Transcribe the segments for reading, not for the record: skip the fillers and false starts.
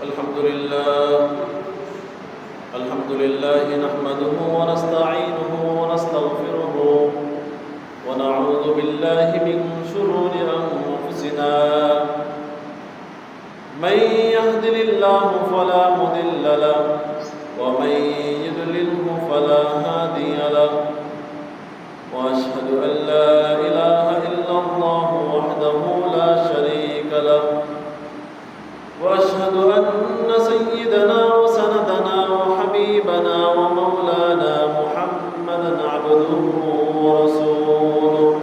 الحمد لله نحمده ونستعينه ونستغفره ونعوذ بالله من شرور أنفسنا من يهده الله فلا مضل له ومن يضلله فلا هادي له وأشهد أن لا إله إلا الله وحده لا شريك له وأشهد أن سيدنا وسندنا وحبيبنا ومولانا محمدا عبده ورسوله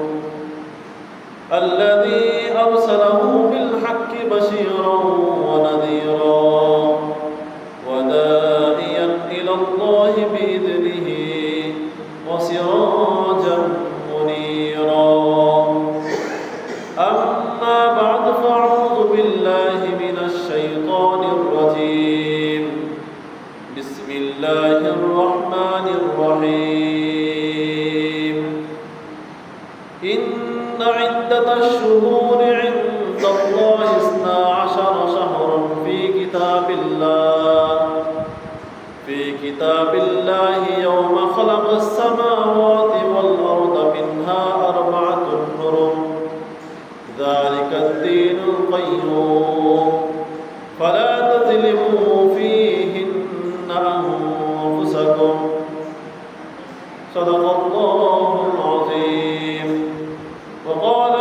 الذي أرسله بالحق بشيرا ونذيرا وداعيا إلى الله بإذنه وسراجا منيرا أما بعد فأعوذ بالله من الشيطان الرجيم بسم الله الرحمن الرحيم إن عدة الشهور عند الله 12 شهرا في كتاب الله يوم خلق السماوات والأرض منها 4 حرم ذلك الدين القيوم فلا تظلموا فيهن أنفسكم صدق الله العظيم وقال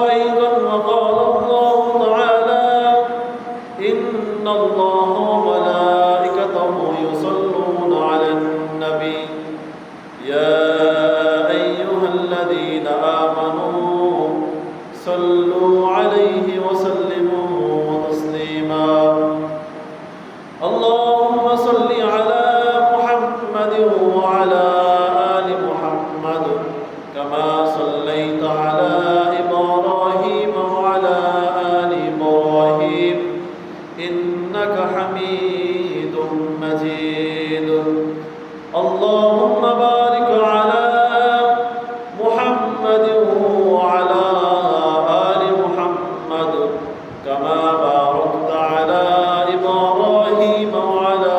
الله تعالى إن الله وملائكته يصلون على النبي يا أيها الذين آمنوا صلوا عليه وسلموا تسليما اللهم صل على محمد وعلى آل محمد كما صليت على إبراهيم وعلى آل إبراهيم إنك حميد مجيد اللهم بارك على محمد وعلى آل محمد كما باركت على إبراهيم وعلى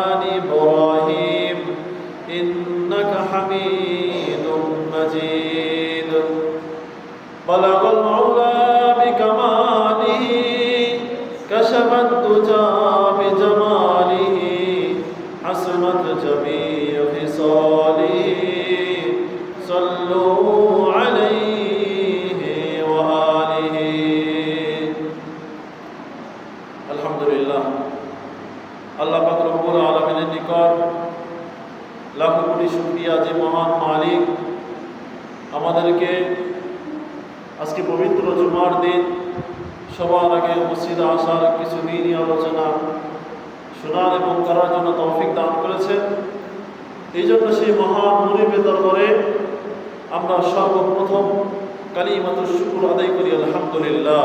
آل إبراهيم إنك حميد مجيد بلغ العلا بكماله كشف الدجى بجماله حسنت جميع خصاله صلوا عليه وآله الحمد لله আল্লাহ পাক রব্বুল আলামিনের নিকট লাখো কোটি শুকরিয়া যে মহান মালিক আমাদেরকে আজকে পবিত্র জুমার দিন সবার আগে মসজিদে আসার কিছু দিনই আলোচনা শোনার এবং করার জন্য তৌফিক দান করেছেন। এই জন্য সেই মহান মুনিবের দরবারে আমরা সর্বপ্রথম কালিমাতুশ শুকর আদায় করি আলহামদুলিল্লাহ।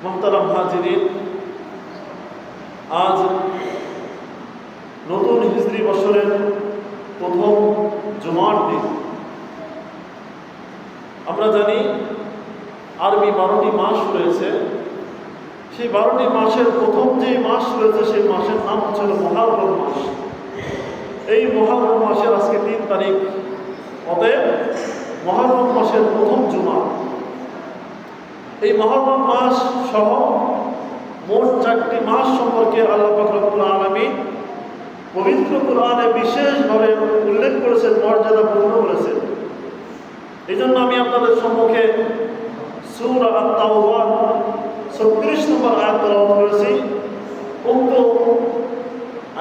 মুহতারাম হাজিরিন, আজ নতুন হিজরি বছরের প্রথম জুমার দিন। আমরা জানি আরবি 12টি মাস রয়েছে, সেই 12টি মাসের প্রথম যে মাস রয়েছে সেই মাসের নাম হচ্ছে মুহররম মাস। এই মুহররম মাসের আজকে 3 তারিখ, অতএব মুহররম মাসের প্রথম জুমা। এই মুহররম মাস সহ মোট 4টি মাস সম্পর্কে আল্লাহ পাক রব্বুল আলামিন পবিত্র কোরআনে বিশেষভাবে উল্লেখ করেছেন, মর্যাদাপূর্ণ করেছেন। এই জন্য আমি আপনাদের সম্মুখে সূরা আত-তাওবা 36 নম্বর আয়াত তেলাওয়াত করেছি। উক্ত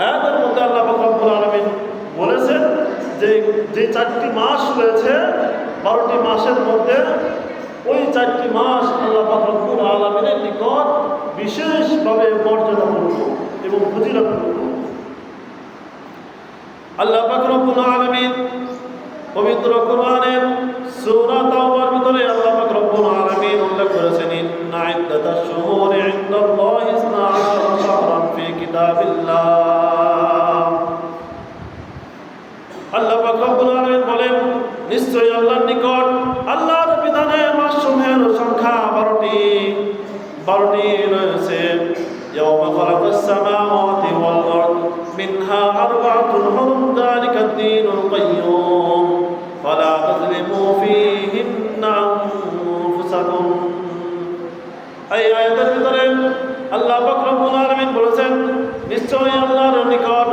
আয়াতের মধ্যে আল্লাহ পাক রব্বুল আলামিন বলেছেন যে 4টি মাস রয়েছে, 12টি মাসের মধ্যে ওই 4টি মাস আল্লাহ পাক রব্বুল আলামিনের নিকট বিশেষভাবে মর্যাদাপূর্ণ এবং ফজিলতপূর্ণ। আল্লাহ পাক রব্বুল আলামিন পবিত্র কোরআনের সূরা তাওবার ভিতরে আল্লাহ পাক রব্বুল আলামিন উল্লেখ করেছেন, ইন্না ইদ্দাতাশ শুহুরি ইনদাল্লাহি 12 শাহরান ফি কিতাবিল্লাহ। আল্লাহ পাক রব্বুল আলামিন বলেন, নিশ্চয়ই আল্লাহর নিকট আল্লাহর বিধানে মাসসমূহের সংখ্যা 12টি রয়েছে। أنفسكم এই আয়াতের ভিতরে আল্লাহ পাক রব্বুল আলামিন বলেছেন নিশ্চয়ই আল্লাহর নিকট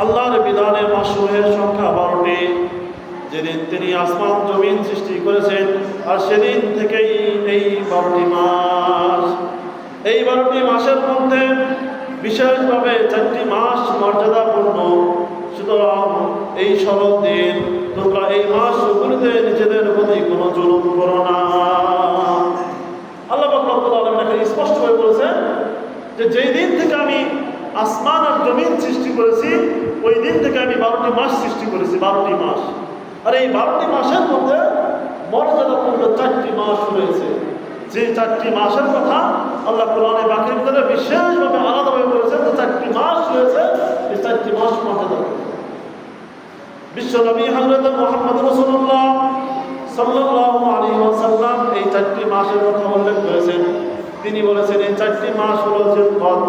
আল্লাহর বিধানের মাসের সংখ্যা 12টি যেদিন তিনি আসমান জমিন সৃষ্টি করেছেন আর সেদিন থেকেই এই 12টি মাস এই 12টি মাসের মধ্যে বিশেষভাবে 4টি মাস মর্যাদাপূর্ণ সুতরাং এই 16 দিন তোমরা এই মাসগুলিতে নিজেদের প্রতি কোনো জুলুম করো না আল্লাহ পাক রব্বুল আলামিন এখানে স্পষ্টভাবে বলেছেন যে যেই দিন থেকে আমি আসমান আর জমিন সৃষ্টি করেছি ওই দিন থেকে আমি 12টি মাস সৃষ্টি করেছি 12টি মাস আর এই 12টি মাসের মধ্যে মর্যাদাপূর্ণ 4টি মাস রয়েছে যে 4টি মাসের কথা আল্লাহ কোরআনে বাকির ভিতরে বিশেষভাবে আলাদাভাবে বলেছেন যে 4টি মাস রয়েছে এই 4টি মাস মর্যাদাপূর্ণ বিশ্বনবী হযরত মুহাম্মদ রাসূলুল্লাহ সাল্লাল্লাহু আলাইহি ওয়াসাল্লাম এই 4টি মাসের কথা উল্লেখ করেছেন তিনি বলেছেন এই 4টি মাস হলো জিলকদ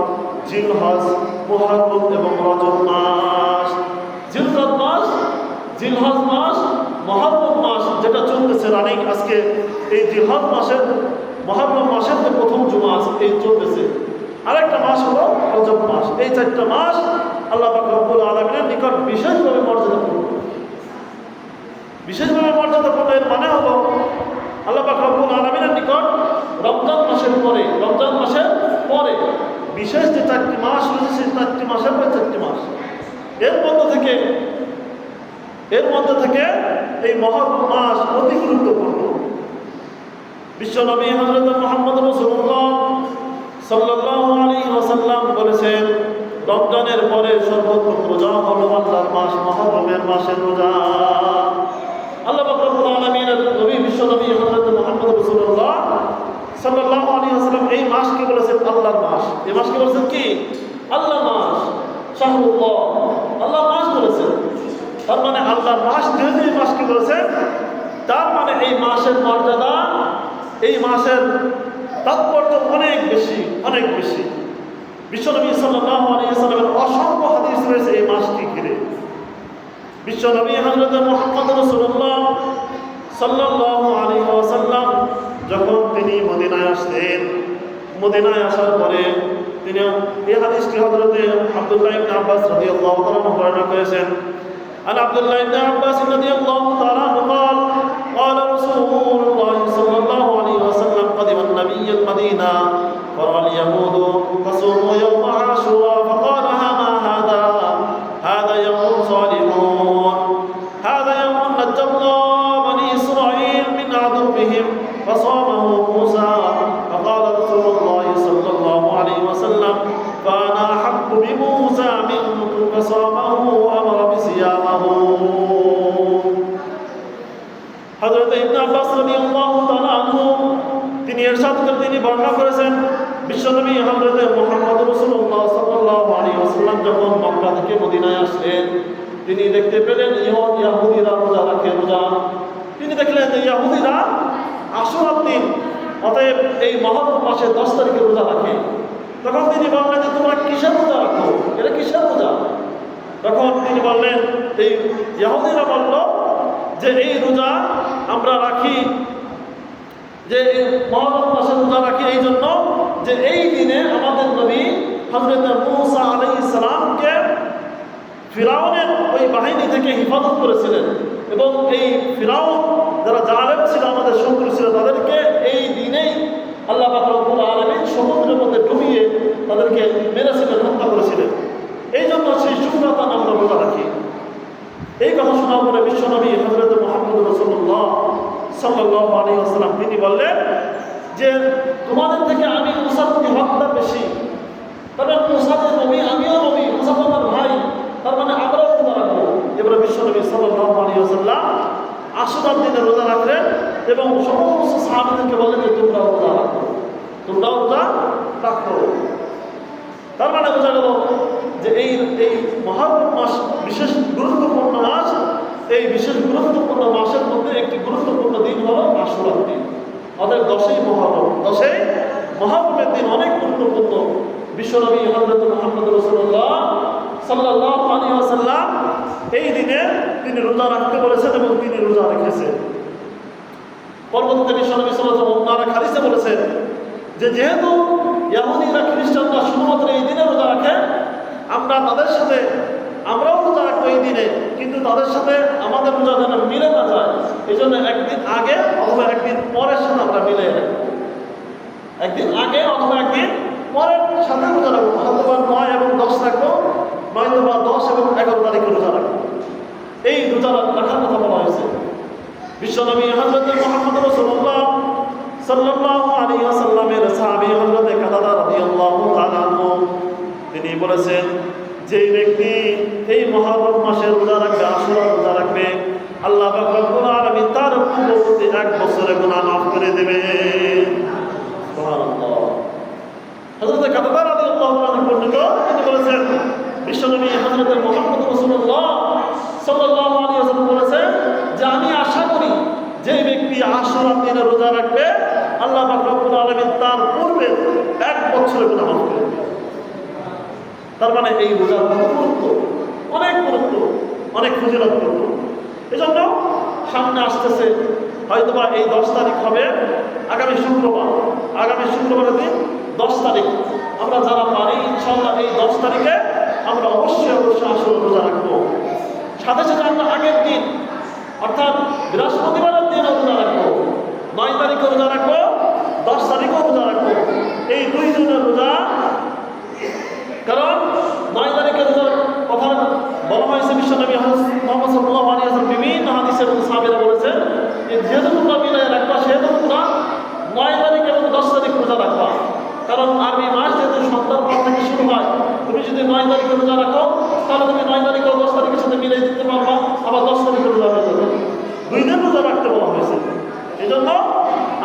জিলহজ মুহররম এবং রজব মাস জিলকদ মাস জিলহজ মাস মুহররম মাস যেটা চলতেছে রানিং আজকে এই জিলহজ মাসের মুহররম মাসের যে প্রথম জুমা আছে এই চলতেছে আরেকটা মাস হলো রজব মাস এই 4টা মাস আল্লাহ পাক রব্বুল আলামিনের নিকট বিশেষভাবে মর্যাদাপূর্ণ বিশেষভাবে মর্যাদাপূর্ণ এর মানে হলো আল্লাহ পাক রব্বুল আলামিনের নিকট রমজান মাসের পরে বিশেষ যে 4টি মাস রয়েছে সেই 4টি মাসের পরে 4টি মাস এর মধ্যে থেকে এই মুহররম মাস অতি গুরুত্বপূর্ণ বিশ্বনবী হযরত মুহাম্মদ রাসূলুল্লাহ সাল্লাল্লাহু আলাইহি ওয়াসাল্লাম বলেছেন রমজানের পরে সর্বোত্তম রোজা হলো আল্লাহর মাস মুহররমের মাসের রোজা আল্লাহ পাক রব্বুল আলামিনের নবী বিশ্বনবী হযরত মুহাম্মদ রাসূলুল্লাহ সাল্লাল্লাহু আলাইহি ওয়াসাল্লাম এই মাসকে বলেছেন আল্লাহর মাস এই মাসকে বলেছেন কি আল্লাহর মাস শাহরুল্লাহ আল্লাহর মাস বলেছেন তার মানে আল্লাহর মাস যেহেতু এই মাসকে বলেছেন তার মানে এই মাসের মর্যাদা এই মাসের তাৎপর্য অনেক বেশি বিশ্বনবী সাল্লাল্লাহু আলাইহি ওয়াসাল্লামের অসংখ্য হাদিস রয়েছে এই মাসকে ঘিরে বিশ্বনবী হযরত মুহাম্মদ রাসূলুল্লাহ সাল্লাল্লাহু আলাইহি ওয়াসাল্লাম যখন তিনি মদিনায় আসলেন মদিনায় আসার পরে তিনি এই হাদিসটি হযরত আব্দুল্লাহ ইবনে আব্বাস রাদিয়াল্লাহু তাআলা বর্ণনা করেছেন عن عبد الله بن عباس رضي الله تعالى عنه قال قال رسول الله صلى الله عليه وسلم قدم النبي المدينة فرأى اليهود تصوم يوم عاشوراء فقال ما هذا يوم صالحون هذا يوم نجى الله بني إسرائيل من عدوهم فصامه موسى فقال رسول الله صلى الله عليه وسلم فأنا أحق بموسى منكم فصامه وأمر بصيامه হযরত ইবনে আব্বাস রাদিয়াল্লাহু তাআলা আনহু তিনি ইরশাদ করে তিনি বর্ণনা করেছেন বিশ্বনবী হযরত মুহাম্মদ রাসূলুল্লাহ সাল্লাল্লাহু আলাইহি ওয়াসাল্লাম যখন মক্কা থেকে মদিনায় আসলেন তিনি দেখতে পেলেন ইহুদিরা রোজা রাখে তিনি দেখলেন যে ইহুদিরা আশুরার দিন অতএব এই মুহররম মাসের 10 তারিখে রোজা রাখে তখন তিনি বললেন যে তোমরা কিসের রোজা রাখো এটা কিসের রোজা তখন তিনি বললেন এই ইহুদিরা বলল যে এই রোজা আমরা রাখি যে মুহররম মাসের রোজা রাখি এই জন্য যে এই দিনে আমাদের নবী হযরত মূসা আলাইহিস সালামকে ফিরাউনের ওই বাহিনী থেকে হেফাজত করেছিলেন এবং এই ফিরাউন যারা জালেম ছিল আমাদের শত্রু ছিল তাদেরকে এই দিনেই আল্লাহ পাক রব্বুল আলামিন সমুদ্রের মধ্যে ডুবিয়ে তাদেরকে মেরেছিলেন হত্যা করেছিলেন এই জন্য সেই শুকরাতা আমরা রোজা রাখি এই কথা শোনার পরে বিশ্বনবী হযরত মুহাম্মদ রাসূলুল্লাহ সাল্লাল্লাহু আলাইহি ওয়াসাল্লাম তিনি বললেন যে তোমাদের থেকে আমি মুসার প্রতি হকদার বেশি তবে মুসা যে নবী আমিও নবী মুসা আমার ভাই তার মানে আমরাও রোজা রাখবো এবারে বিশ্বনবী সাল্লাল্লাহু আলাইহি ওয়াসাল্লাম আশুরার দিনে রোজা রাখলেন এবং সমস্ত সাহাবাদেরকে বললেন যে তোমরাও রোজা রাখো তার মানে বোঝা গেল যে এই মুহররম মাস বিশেষ গুরুত্বপূর্ণ মাস এই বিশেষ গুরুত্বপূর্ণ মাসের মধ্যে একটি গুরুত্বপূর্ণ দিন হলো আশুরার দিন অর্থাৎ 10ই মুহররমের দিন অনেক গুরুত্বপূর্ণ বিশ্বনবী হযরত মুহাম্মদ রাসূলুল্লাহ সাল্লাল্লাহু আলাইহি ওয়াসাল্লাম এই দিনে তিনি রোজা রাখতে বলেছেন এবং তিনি রোজা রেখেছেন পরবর্তীতে বিশ্বনবী সাল্লাল্লাহু আলাইহি ওয়াসাল্লাম যে যেহেতু ইহুদিরা খ্রিস্টানরা শুধুমাত্র এই দিনে রোজা রাখে, আমরা তাদের সাথে আমরাও রোজা রাখবো এই দিনে, কিন্তু তাদের সাথে আমাদের রোজা যেন মিলে না যায়, এই জন্য একদিন আগে অথবা একদিন পরের সাথে আমরা মিলে রাখবো। একদিন আগে অথবা একদিন পরের সাথে রোজা রাখবো, হয়তো 9 এবং 10 রাখবো, নয়তো 10 এবং 11 তারিখে রোজা রাখবো। এই রোজা রাখার কথা বলা হয়েছে। বিশ্বনবী হযরত মুহাম্মদ রাসূলুল্লাহ সাল্লাল্লাহু আলাইহি ওয়াসাল্লামের সাহাবী হযরত কাতাদা রাদিয়াল্লাহু তাআলা আনহু তিনি বলেছেন, যে ব্যক্তি এই মুহররম মাসের রোজা রাখবে, আশুরা রোজা রাখবে, আল্লাহ পাক রব্বুল আলামিন তার পূর্ববর্তী 1 বছরের গুনাহ মাফ করে দেবে। সুবহানাল্লাহ। হযরত কাতাদা রাদিয়াল্লাহু আনহু বর্ণিত, তিনি বলেছেন বিশ্বনবী হযরত মুহাম্মদ রাসূলুল্লাহ সাল্লাল্লাহু আলাইহি ওয়াসাল্লাম বলেছেন যে আমি আশা করি যে ব্যক্তি আশুরা দিনে রোজা রাখবে, আল্লাহ পাক রব্বুল আলামিন তার পূর্বে 1 বছরের গুনাহ মাফ করে দেবে। তার মানে এই রোজার গুরুত্ব, অনেক গুরুত্ব, অনেক ফজিলতপূর্ণ। এজন্য সামনে আসতেছে হয়তোবা এই 10 তারিখ হবে আগামী শুক্রবারের দিন 10 তারিখ। আমরা যারা পারি ইনশাআল্লাহ এই 10 তারিখে আমরা অবশ্যই আশুরা রোজা রাখবো। সাথে সাথে আমরা আগের দিন অর্থাৎ বৃহস্পতিবারের দিন রোজা রাখবো, 9 তারিখে রোজা রাখবো, 10 তারিখেও রোজা রাখবো। এই 2 দিনের রোজা, কারণ 9 তারিখে রোজার কথা বলা হয়েছে বিশ্বনবী মুহাম্মদ সাল্লাল্লাহু আলাইহি ওয়াসাল্লাম বিভিন্ন হাদিসে এবং সাহাবীরা বলেছেন যে যেহেতু তোমরা মিলায় রাখবা, সেহেতু তোমরা 9 তারিখ এবং 10 তারিখ রোজা রাখবা। কারণ আরবি মাস যেহেতু সন্ধ্যার পর থেকে শুরু হয়, তুমি যদি 9 তারিখে রোজা রাখো তাহলে তুমি 9 তারিখ ও 10 তারিখের সাথে মিলিয়ে দিতে পারবা, আবার 10 তারিখে রোজা হয়ে যাবে। 2 দিন রোজা রাখতে বলা হয়েছে। এই জন্য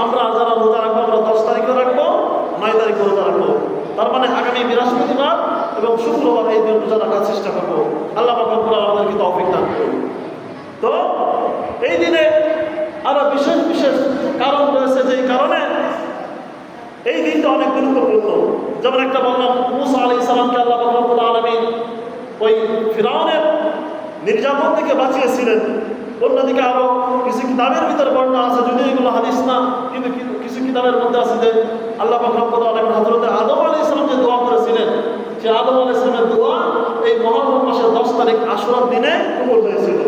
আমরা যারা রোজা রাখবো, আমরা 10 তারিখে রাখবো, 9 তারিখে রোজা রাখবো। তার মানে আগামী বৃহস্পতিবার এবং শুক্রবার এই দিন রোজা রাখার চেষ্টা করবো। আল্লাহ পাক রব্বুল আলামিন আমাদেরকে তৌফিক দান করুন। তো এই দিনে আরো বিশেষ বিশেষ কারণ রয়েছে, যেই কারণে এই দিনটা অনেক গুরুত্বপূর্ণ। যেমন একটা বললাম, মুসা আলাইহিস সালামকে আল্লাহ পাক রব্বুল আলামিন ওই ফিরআউনের নির্যাতন থেকে বাঁচিয়েছিলেন। অন্যদিকে আরো কিছু কিতাবের ভিতরে বর্ণনা আছে, যদিও এগুলো হাদিস না, কিন্তু কিছু কিতাবের মধ্যে আছে যে আল্লাহ পাক রব্বুল আলামিন হযরত আদম আলাইহিস সালাম যে দোয়া করেছিলেন, সে আদম আলাইহিস সালামের দোয়া এই মুহররম মাসের 10 তারিখ আশুরার দিনে কবুল হয়েছিল।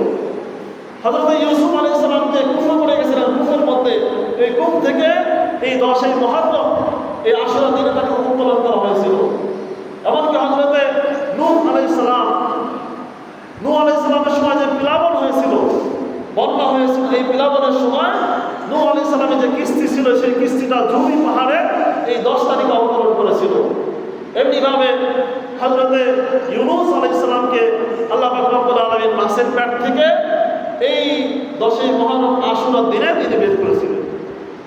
হযরত ইউসুফ আলাইহিস সালাম যে কুফে পড়ে গেছিলেন, কুফের মধ্যে এই কুফ থেকে এই 10 মুহররম এই আশুরার দিনে তাকে উত্তোলন করা হয়েছিল। এমনকি হযরত নূহ আলাইহিস সালামের সময় যে প্লাবন হয়েছিল, বন্যা হয়েছিল, এই প্লাবনের সময় নূহ আলাইহিস সালামের যে কিস্তি ছিল, সেই কিস্তিটা জুমি পাহাড়ে এই 10 তারিখে অবতরণ করেছিল। এমনিভাবে হযরত ইউনূস আলাইহিস সালামকে আল্লাহ পাক রব্বুল আলামিন মাছের পেট থেকে এই 10 মুহররম আশুরার দিনে তিনি বের করেছিলেন,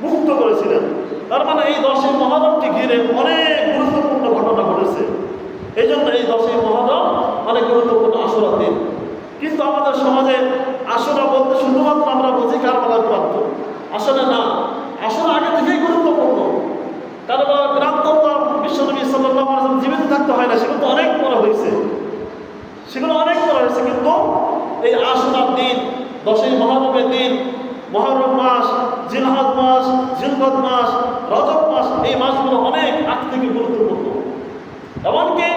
মুক্ত করেছিলেন। তার মানে এই 10 মুহররমকে ঘিরে অনেক গুরুত্বপূর্ণ ঘটনা ঘটেছে। এই জন্য এই 10 মুহররম অনেক গুরুত্বপূর্ণ আশুরার দিন। কিন্তু আমাদের সমাজে আশুরা বলতে শুধুমাত্র আমরা বুঝি কারবালার প্রান্ত, আসলে না। আশুরা আগে থেকেই গুরুত্বপূর্ণ। কারবালার প্রান্ত তো বিশ্বনবী সাল্লাল্লাহু আলাইহি ওয়াসাল্লাম জীবিত থাকতে হয় না, সেগুলো তো অনেক বড় হয়েছে, কিন্তু এই আশুরার দিন, 10 মুহররমের দিন, মুহররম মাস, জিলহজ মাস, জিলকদ মাস, রজব মাস, এই মাসগুলো অনেক আগ থেকে গুরুত্বপূর্ণ। এমনকি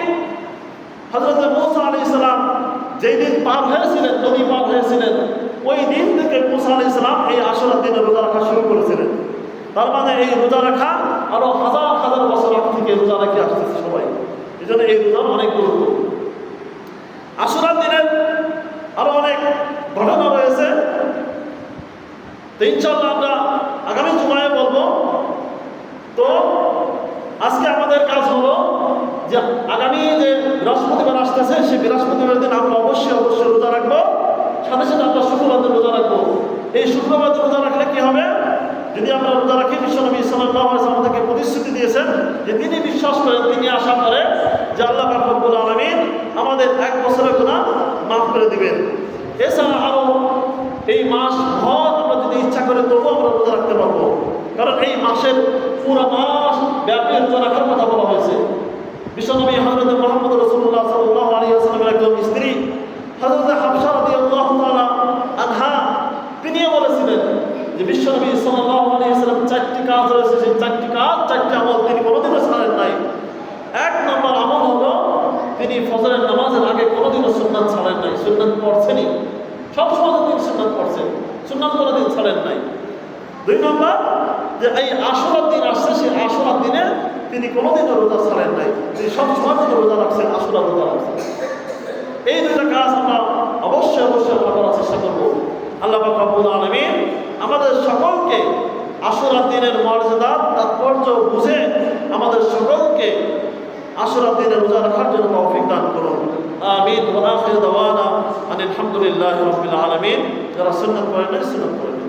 হযরত মূসা আলাইহিস সালাম যেই দিন পার হয়েছিলেন, নদী পার হয়েছিলেন, ওই দিন থেকে মূসা আলাইহিস সালাম এই আশুরার দিনে রোজা রাখা শুরু করেছিলেন। তার মানে এই রোজা রাখা আরো হাজার হাজার বছর আগ থেকে রোজা রাখি আসতেছে সবাই। এই জন্য এই রোজার অনেক গুরুত্ব। আশুরার দিনের আরো অনেক ঘটনা রয়েছে, তো ইনশাআল্লাহ আমরা আগামী জুমায় বলবো। তো আজকে আমাদের কাজ হলো যে আগামী যে বৃহস্পতিবার আসতেছে, সেই বৃহস্পতিবার দিন আমরা অবশ্যই রোজা রাখবো। সাথে সাথে আমরা শুক্রবার দিন রোজা রাখবো। এই শুক্রবার দিন রোজা রাখলে কি হবে? যদি আমরা রোজা রাখি, বিশ্বনবী সাল্লাল্লাহু আলাইহি ওয়াসাল্লাম আমাদেরকে প্রতিশ্রুতি দিয়েছেন যে তিনি বিশ্বাস করেন, তিনি আশা করেন যে আল্লাহ পাক রব্বুল আলামিন আমাদের 1 বছরের গুনাহ মাফ করে দিবেন। এছাড়া আরো এই মাস ভর আমরা যদি ইচ্ছা করে তবু আমরা রোজা রাখতে পারবো, কারণ এই মাসের পুরো মাস ব্যাপী রোজা রাখার কথা বলা হয়েছে। বিশ্বনবী হযরত মুহাম্মদ রাসূলুল্লাহ সাল্লাল্লাহু আলাইহি ওয়াসাল্লামের একজন স্ত্রী হযরত হাফসা রাদিয়াল্লাহু তাআলা আনহা, তিনিও বলেছিলেন যে বিশ্বনবী সাল্লাল্লাহু আলাইহি ওয়াসাল্লাম 4টি কাজ রয়েছে, সেই 4টি কাজ, 4টি আমল তিনি এক নম্বর আমল হলো তিনি ফজরের নামাজের আগে কোনোদিনও সুন্নাত ছাড়েন নাই, সুন্নাত পড়ছেনই, সবসময় তিনি সুন্নাত পড়ছেন, সুন্নাত কোনোদিন ছাড়েন নাই। দুই নম্বর যে এই আশুরার দিন আসছে, সেই আশুরার দিনে তিনি কোনোদিনও রোজা ছাড়েন নাই, তিনি সবসময় তিনি রোজা রাখছেন, আশুরা রোজা রাখছেন। এই দুটো কাজ আমরা অবশ্যই আমরা করার চেষ্টা করবো। আল্লাহ পাক রব্বুল আলামিন আমাদের সকলকে আশুরার দিনের মর্যাদা তাৎপর্য বুঝে আমাদের সকলকে আশুরার দিনে রোজা রাখার জন্য তৌফিক দান করুন। আমিন। ওয়া আখিরু দাওয়ানা আনিল হামদুলিল্লাহি রাব্বিল আলামিন। যারা সুন্নাত পড়েন সুন্নাত পড়েন।